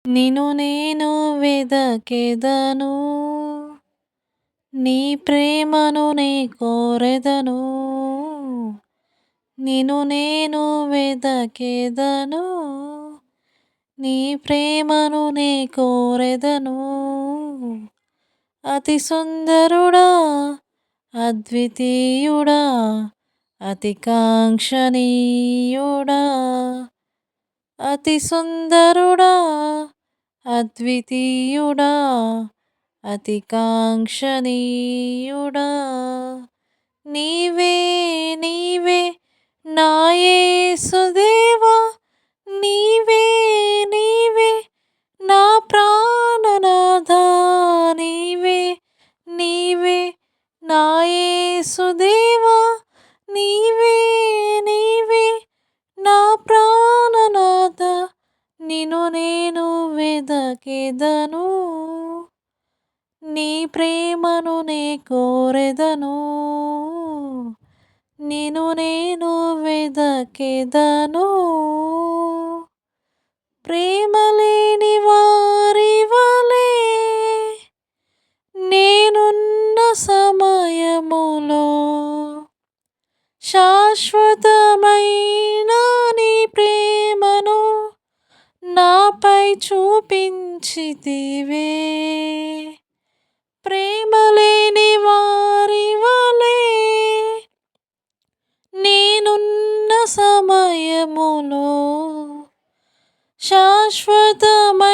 నిన్ను నేను వెదకెదను, నీ ప్రేమను నే కోరెదను. నిన్ను నేను వెదకెదను, నీ ప్రేమను నే కోరెదను. అతి సుందరుడా, అద్వితీయుడా, అతి కాంక్షణీయుడా, అతి సుందరుడా, అద్వితీయుడా, అతి కాంక్షణీయుడా, నీవే నీవే నా యేసుదేవా, నీవే నీవే నా ప్రాణనాథా, నీవే నీవే నా యేసుదేవా, నీవే నీవే నా ప్రాణనాథా. నిన్ను నేను వెదకెదను, నీ ప్రేమను నే కోరెదను. నిన్ను నేను వెదకెదను, ప్రేమ లేని వారి వలె నేనున్న సమయములో శాశ్వతమైన నీ ప్రేమను నాపై చూపించితివే. ప్రేమ లేని వారి వలె నేనున్న సమయములో శాశ్వతమైన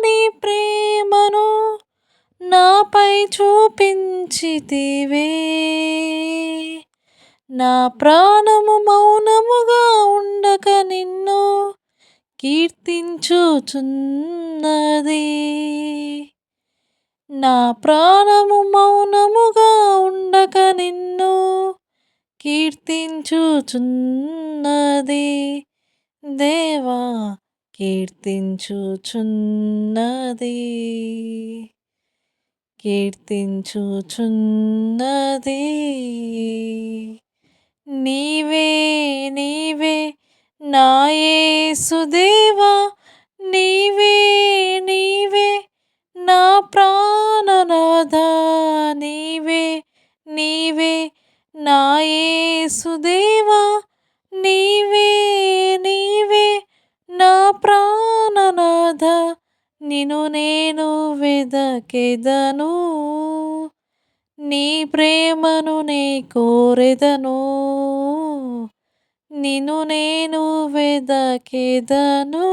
నీ ప్రేమను నాపై చూపించితివే. నా ప్రాణము మౌనముగా ఉండక నిన్ను కీర్తించుచున్నది. నా ప్రాణము మౌనముగా ఉండక నిన్ను కీర్తించుచున్నది. దేవా కీర్తించుచున్నది, కీర్తించుచున్నది. నీవే నీవే నా యేసుదేవా, నీవే నీవే నా ప్రాణనాథా, నీవే నీవే నా యేసుదేవా, నీవే నీవే నా ప్రాణనాథా. నిన్ను నేను వెదకెదను, నీ ప్రేమను నే కోరెదను. నిన్ను నేను వెదకెదను.